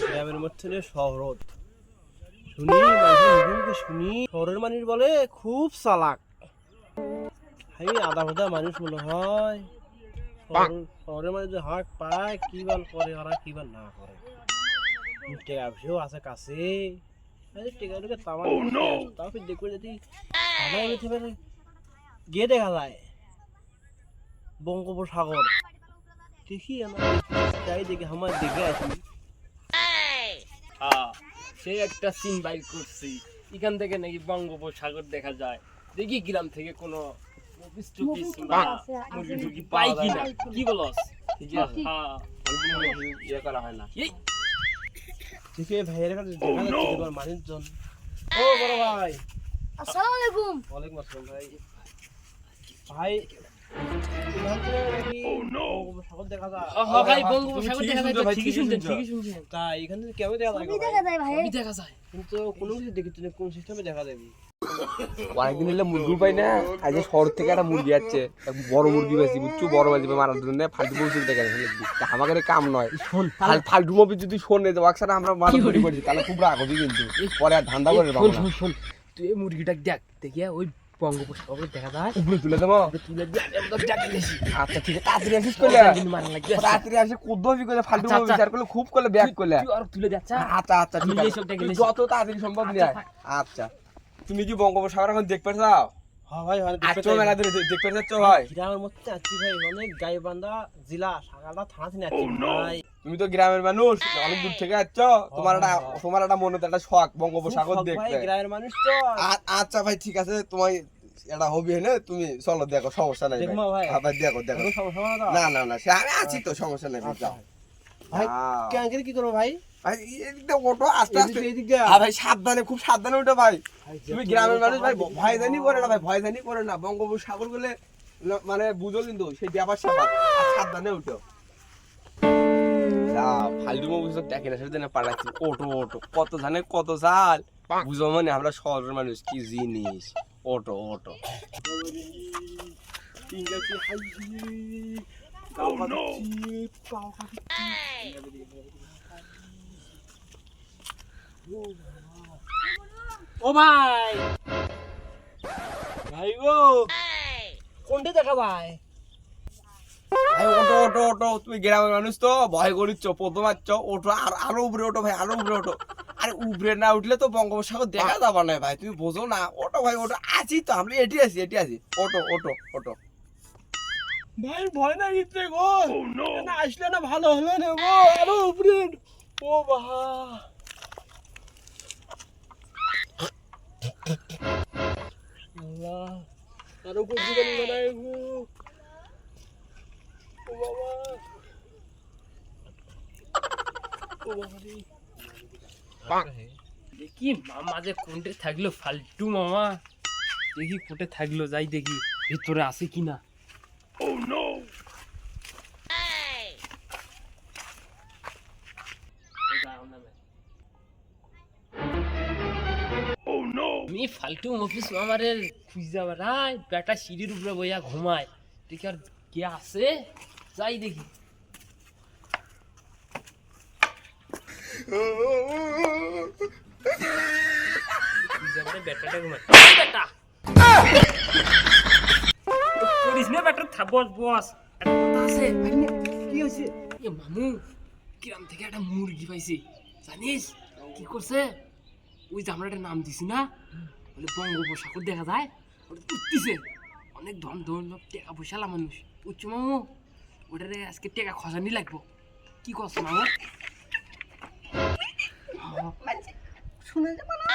গ্রামের মধ্যে শহরত শুনি শুনি শহরের মানুষ বলে খুব চালাক। আমি আধা ভাধা মানুষ মনে হয়। শহরের মানুষ যে হাক পায় কি বাল করে ওরা কি বাল না করে। টেকা পয়সাও আছে কাছে, টেকা টেকা তাও ফির দেখবে যদি গিয়ে দেখা যায় বঙ্গোপসাগর। দেখি যাই দেখি আমার দেখে আসি। সেই একটা সিন বাইক করছি, এখান থেকে নাকি বঙ্গোপসাগর দেখা যায়। দেখি গ্রাম থেকে কোনো মুরগি টুরগি পাই কিনা, কি বলস? ইয়ে করা হয় না। ঠিক আছে ভাইয়ের কাছে দেখা যাচ্ছে তোমার মানুষজন। ও বড় ভাই, আসসালামু আলাইকুম। ওয়ালাইকুম আসসালাম ভাই। ভাই এখান থেকে নাকি বঙ্গোপসাগর দেখা যায়? ভাই বঙ্গোপসাগর দেখা যায়, ঠিকই শুনছেন। তা এখান থেকে কেমন দেখা যায়? দেখা যায় ভাই, দেখা যায় কিন্তু কোনো কিছু দেখি তুমি কোন সিস্টেমে দেখা যাবে? অনেকদিন হলে মুরগি পাই না, আজকে শহর থেকে একটা মুরগি আসছে, বড় মুরগি বেশি বুঝছো, বড় মাঝে মারার জন্য ফালতু বলছি দেখে আমাদের কাম নয়। ফালতু মুভি যদি শোনে তো একসাথে আমরা মারা মুরগি করছি তাহলে খুব রাগ হবে, কিন্তু পরে আর ধান্দা করে শোন তুই এই মুরগিটা দেখ, দেখিয়া ওই বঙ্গোপসাগর দেখা যায়, উপরে তুলে দেবো। তুলে দিয়ে একদম দেখে গেছি। আচ্ছা ঠিক আছে, তাড়াতাড়ি আসিস করলে তাড়াতাড়ি আসে কুদ্দবি করলে ফালতু মুভি বিচার করলে খুব করলে ব্যাক করলে। তুই আর তুলে দে। আচ্ছা আচ্ছা ঠিক আছে, যত তাড়াতাড়ি সম্ভব নিয়ে আয়। আচ্ছা তুমি কি বঙ্গোপসাগর এখন দেখতে চাও? হ্যাঁ ভাই, আচ্ছা মেলা ধরে দেখতে চাচ্ছ ভাই? গ্রামের মধ্যে আছি ভাই, অনেক গাইবান্ধা জেলা সাগালদা থানা থেকে আছি ভাই। তুমি তো গ্রামের মানুষ, অনেক দূর থেকে আসছ, তোমার একটা মনে তো একটা শখ বঙ্গোপসাগর দেখতে। গ্রামের মানুষ তো। আচ্ছা ভাই ঠিক আছে, তোমার এটা হবি না, তুমি চলো দেখো, সমস্যা নাই ভাই। ভাই দেখো দেখো, না না না সে আমি আছি তো, সমস্যা নাই ভাই। যাও ভাই কেন কি করো ভাই? ভাই এদিকটা ওঠো আস্তে আস্তে, হ্যাঁ ভাই সাবধানে, খুব সাবধানে উঠো ভাই। তুমি গ্রামের মানুষ ভাই, ভয় জানি করে না ভাই, ভয় জানি করে না। বঙ্গোপসাগর গুলো মানে বুঝো কিন্তু সেই ব্যাপার স্যাপার, সাবধানে উঠো। ফালতু মুভি দেখে না সেটা পাঠাচ্ছি, ওটো ওটো কত জানে কত চাল বুঝো, মানে আমরা শহরের মানুষ কি জিনিস। ওটো ওটো ও ভাই, ভাই গো কোনটা দেখা ভাই? ভাই ওটো ওটো ওটো, তুমি গ্রামের মানুষ তো ভয় করিচ্ছ, প্রথম আসছ, ওটো আরো উপরে ওটো ভাই, আরো উপরে ওটো। আরে উপরে না উঠলে তো বঙ্গোপসাগর দেখা যাবে না ভাই, তুমি বোঝো না। ওটো ভাই ওটো, আছি তো আমরা, এটি আছি এটি আছি। ওটো ওটো ওটো ভাই ভয় না গিয়ে গো, না আসলে না ভালো হলো না গো, আরো উপরে। ও বাবা আল্লাহ, আরো উপর দিকে নিয়ে না গো। ও বাবা, ও বাবা রে। দেখি মামা যে কোনটে থাকলো, ফালতু মামা। দেখি কোটে থাকলো, যাই দেখি ভিতরে আছে কিনা। আমি ফালতু অফিস মামারে খুঁজে বেড়াই, বেটা সিঁড়ির উপরে বইয়া ঘুমায়। দেখি আর কে আছে, যাই দেখি। বেটাটা ঘুমায়, বেটা করিস না বেটা, বস বস। আছে কি হয়েছে? এ মামু, গ্রাম থেকে একটা মুরগি পাইছি, জানিস কি করছে? ওই যে আমরা একটা নাম দিছি না, বলে বঙ্গোপসাগর দেখা যায়, ওটা উঠতেছে। অনেক ধন ধন টাকা পয়সালা মানুষ, বুঝছো মামু? ওটারে আজকে টাকা খসানি লাগবো। কি করছো মামু? শুনে যাবো না,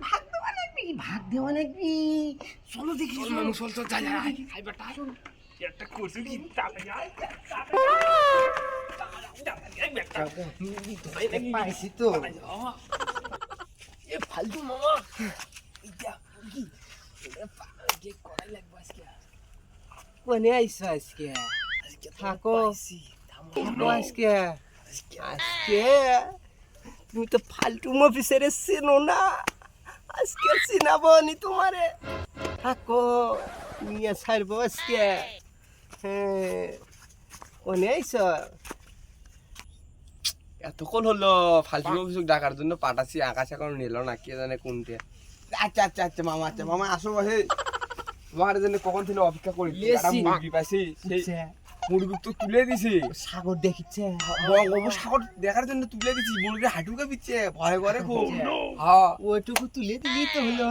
ভাগ দেওয়া লাগবি, ভাগ দেওয়া লাগবি। চলো দেখি, চল মামু, চল চল, যা হাই বেটা, একটা করছো কি পাইছি তো। এ ফালতু মামা, কড়াই লাগবো আজকে। কোনে আইছো আজকে? থাকো থাকো আজকে। আজকে তুমি তো ফালতু অফিসের চেনো না, আজকে চিনাবো নি তোমারে। থাকো, নিয়ে ছাড়বো আজকে। হ্যাঁ কোনে আইছো? এতক্ষণ হলো ফালতু অভিযোগ ডাকার জন্য পাঠাচ্ছি, আকাশ এখন নিল না, কে জানে কোনটা। আচ্ছা আচ্ছা আচ্ছা মামা, আচ্ছা মামা আসো ভাই, তোমার জন্য কখন থেকে অপেক্ষা করি। লেসি। মুরগি পাইছি, সেই মুরগি তো তুলে দিছি, সাগর দেখিচ্ছে বঙ্গোপসাগর দেখার জন্য তুলে দিছি, মুরগি হাঁটুকে পিচ্ছে ভয় করে খুব। হ্যাঁ ওইটুকু তুলে দিবি তো হলো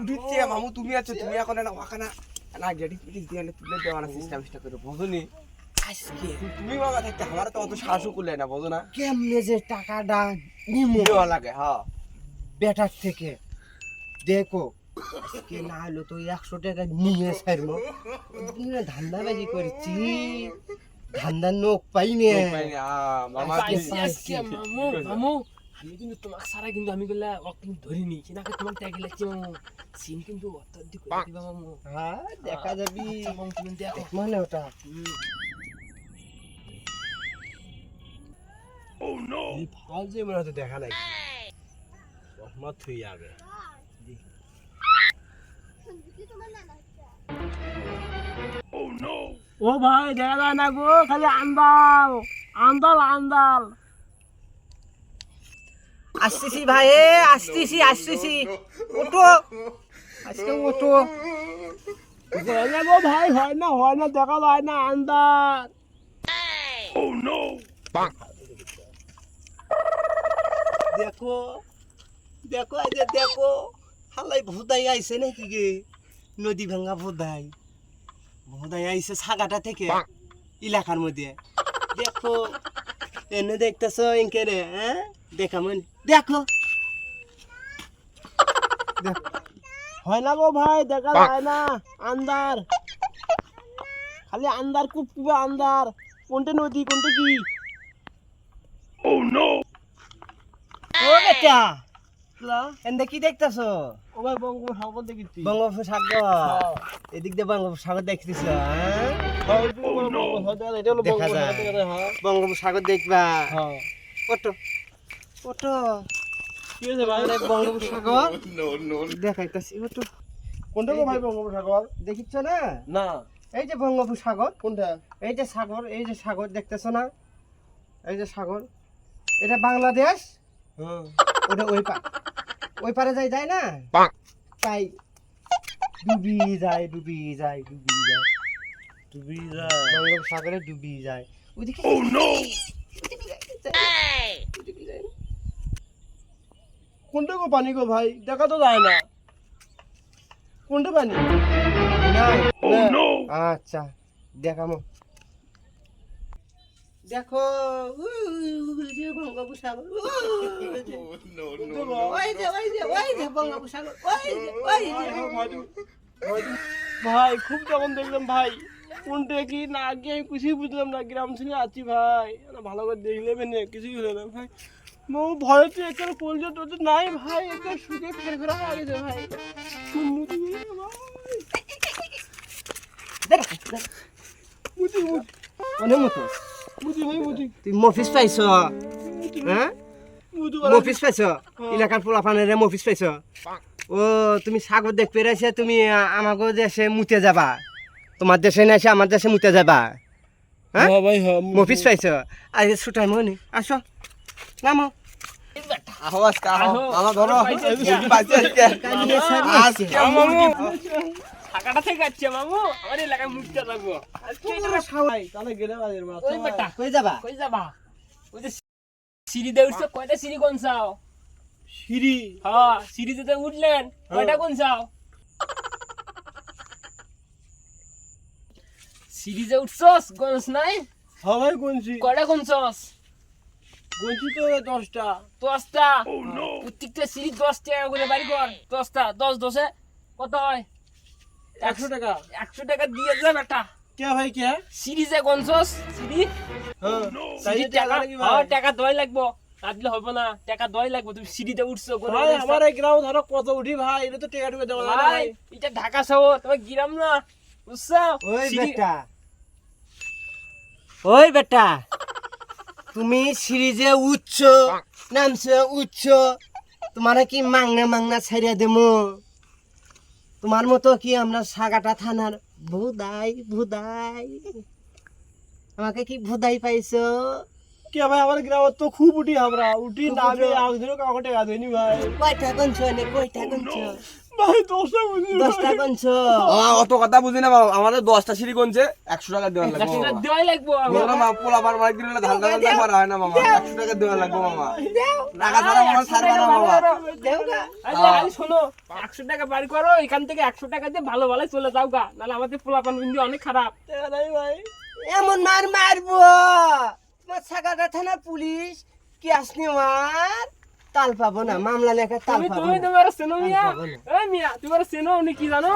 উঠিচ্ছে মামু, তুমি আছো, তুমি এখন না ওখানে না গেটি পিটিস দিয়ে তুলে দেওয়ার চেষ্টা করে, বোঝনি? আজকে তুমি মামা থাকতে আমার তো অত সাহসও করলে না, বোঝো না? কেমনে যে টাকাটা নিমো দেওয়া লাগে। হ্যাঁ বেটার থেকে দেখো, আজকে না হলো তো 100 টাকা নিয়ে ছাড়বো। ধান্দাবাজি করছি, ধান্দার নোক পাই নে। মামা পাইছি আজকে মামু মামু আমি কিন্তু তোমাকে সারা কিন্তু আমি গেলে কিন্তু ধরিনি কিনাকে তোমার ট্যাগে লাগছে মামু সিন কিন্তু অত্যাধিক করে দিবা মামু হ্যাঁ দেখা যাবি আচ্ছা, মামু তুমি দেখো মানে ওটা এই ফাল যে মনে হতে দেখা নাই রহমত থুই যাবে। ও ভাই দেখা যায় না গো, খালি আন্দাল আন্দাল আন্দাল। আসতেছি ভাই, আসতেছি আসতেছি, ওটো আজকে ওটো। হয় না গো ভাই, হয় না দেখা যায় না আন্দাল। দেখো দেখো আজ দেখো, হালাই ভুদাই আইছে নাকি গে, নদী ভাঙ্গা ভুদাই ভুদাই আইছে সাগাটা থেকে এলাকার মধ্যে। দেখো এনে দেখতেছ ইনকে রে, হ্যাঁ দেখামন দেখো হয় না গো ভাই, দেখা যায় না আন্দার, খালি আন্দার কুপকুপে আন্দার। কোনটা নদী কোনটা কি? ও বেটা এনে কি দেখতেছ? ও ভাই বঙ্গোপসাগর দেখেছি। বঙ্গোপসাগর, এদিক দিয়ে বঙ্গোপসাগর দেখতেছ? হ্যাঁ এটা হলো দেখা যায়। বঙ্গোপসাগর। হ্যাঁ বঙ্গোপসাগর দেখবা, হ্যাঁ। ওটো ওটো কি হয়েছে ভাই? বঙ্গোপসাগর দেখাইতেছি, ওটো কোনটা গো ভাই বঙ্গোপসাগর? দেখিচ্ছ না? না এই যে বঙ্গোপসাগর, কোনটা? এই যে সাগর, এই যে সাগর দেখতেছ না? এই যে সাগর, এটা বাংলাদেশ, হ্যাঁ ওটা ওই পারে যায় না, তাই ডুবি যায় ডুবি যায় ডুবি যায়, ডুবি যা। বঙ্গোপসাগরে ডুবি যায় ওইদিকে। কোনটা গো পানি গো ভাই, দেখা তো যায় না। কোনটা পানি? না, আচ্ছা দেখামো, দেখো ওই যে বঙ্গোপসাগর, ওই যে বঙ্গোপসাগর, ওই যে। ভাই খুব যখন দেখলাম ভাই, কোনটা কি না কি আমি কিছুই বুঝলাম না, গ্রাম থেকে আছি ভাই, ভালো করে দেখলে মেনে কিছুই হলো না ভাই। ভয় তো এখানে কলজা টলজা নাই ভাই, এখানে শুকে ফেরা হয়ে গেছে ভাই। মুতি মুতি অনেক মতো মুতি ভাই মুতি তুই মফিস পাইছ, হ্যাঁ মুতি মফিস পাইছ, এলাকার পোলাপানের মফিস পাইছ। ও তুমি সাগর দেখ পেরেছে, তুমি আমাকে দেশে মুতে যাবা, তোমার দেশে না এসে আমার দেশে মুতে যাবা, হ্যাঁ ভাই হ্যাঁ মফিস পাইছ। আজ ছুটাই মনে আসো নামো, আহো আজকে আহো মামা, ধরো মুরগি পাইছি আজকে। আজকে মুরগি টাকাটা থেকে যাচ্ছে মামু আমার এলাকায় মুখটা রাখবো ভাই তাহলে গেলে বাজের মাছ। ওই বেটা কই যাবা? কই যাবা ওই যে সিঁড়ি দিয়ে উঠছো কয়টা সিঁড়ি কোন চাও? সিঁড়ি হ্যাঁ সিঁড়ি যেতে উঠলেন কয়টা কোন চাও? সিঁড়ি যে উঠছস গঞ্জ নাই হ্যাঁ ভাই গুনছি কয়টা কোন চাস? গুনছি তো 10টা। 10টা প্রত্যেকটা সিঁড়ি 10 টাকা করে বাড়ি কর, 10টা 10 10 কত হয়? 100 টাকা। 100 টাকা দিয়ে যা বেটা। কে ভাই কে? সিঁড়ি যে গঞ্জস সিঁড়ি হ্যাঁ সিঁড়ি টাকা টাকা দই লাগবো, না দিলে হবে না, টাকা দই লাগবে। তুমি সিঁড়িতে উঠছো ভাই আমার এই গ্রাম ধরো কত উঠি ভাই, এটা তো টেকা টুকে দেওয়া যায় না ভাই ভাই। এটা ঢাকা শহর, তোমার গ্রাম না, বুঝছো? ওই সিঁড়ি- বেটা, ওই বেটা, তুমি সিরিজে উঠছ নামছো উঠছ, তোমার কি মাংনা ছাড়িয়া দেমো? তোমার মতো কি আমরা সাগাটা থানার ভুদাই আমাকে কি ভুদাই পাইছো? কে ভাই আমার গ্রামত তো খুব উঠি আমরা উঠি নামে একদিনও কাউকে টাকা দেয়নি ভাই কয়টা কনছ নে কয়টা কনছ ভাই 10টা বুঝি 10টা কনছ অত কথা বুঝি না বাবা, আমাদের 10টা সিঁড়ি কোনছে 100 টাকা দেওয়া লাগবে 100 টাকা মামা। দেওয়াই লাগবো বলো না পোলা বার মার দিলে ধান ধান করা হয় না মামা, 100 টাকা দেওয়া লাগবে মামা। টাকা ছাড়া মামা ছাড়বে না মামা। দেওগা আরে শোনো 100 টাকা বাড়ি করো, এখান থেকে 100 টাকা দিয়ে ভালো ভালো চলে যাও গা, নাহলে আমাদের পোলাপান বিন্দু অনেক খারাপ। টাকা নাই ভাই এমন মার মারবো তোমার সাগাটা থানা পুলিশ কি আসনি মার তাল পাবো না, মামলা লেখা তাল তুমি পাবো তুমি না। তোমার চেনো মিয়া, পাবো না। এই মিয়া তোমার চেনো উনি কি জানো?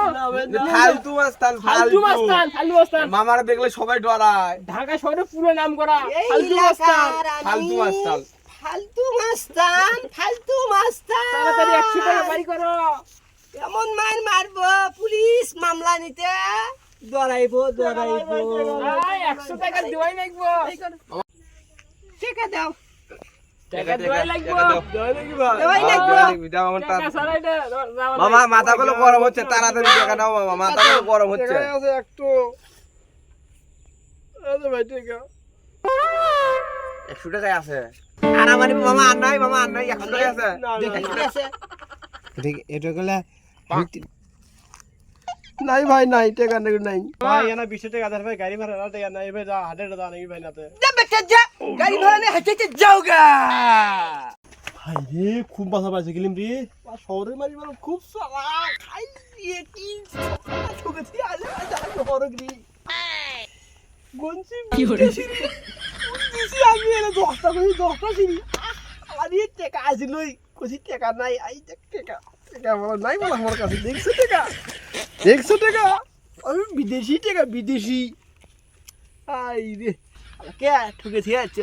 ফালতু মাস্তান ফালতু ফালতু মাস্তান, ফালতু মাস্তান, মামারা দেখলে সবাই ডরায়। ঢাকা শহরে পুরো নাম করা এই ফালতু মাস্তান। এলাকার আমি ফালতু মাস্তান। ফালতু মাস্তান ফালতু মাস্তান তাড়াতাড়ি 100 টাকা বাড়ি করো। এমন মার মারবো পুলিশ মামলা নিতে দৌড়াইবো দৌড়াইবো এই 100 টাকা দেওয়াই লাগবো, টাকা দাও টাকা দেওয়াই লাগবো, জয় নাকি ভাই দেওয়াই লাগবো দাও আমার টাকা ছাড়াই দে, যাওয়া মামা লাগবে। মাথাগুলো গরম হচ্ছে, তাড়াতাড়ি টাকা দাও মামা, মাথাগুলো গরম হচ্ছে। টাকা আছে একটু আরে ভাই টাকা 100 টাকায় আছে আর আমার মামা আর নাই, মামা আর নাই, 100 টাকায় আছে। না না, দেখে না। কি আছে এটা গেলে নাই ভাই নাই টাকা নাই ভাই এনা 20 টাকা দেন ভাই গাড়ি ভাড়া টাকা নাই ভাই যা হাটে দাও নাকি ভাই নাতে যা গাড়ি ভাড়া নিয়ে হেঁটে যাওগা ভাই রে খুব বাসা পাইছে গেলিম রে শহরের মারি মানে খুব সালা খাই দিয়ে কি ঠকেছি আজ আজ হরগরি গনসি কি হরেছি আমি এনে 10টা কই 10টা সিরি আরে টাকা আসিলই কইছি টাকা নাই আই টাকা টাকা বল নাই বল আমার কাছে দেখছো টাকা আমি বিদেশি টাকা বিদেশি আই রে কে ঠকেছি আছে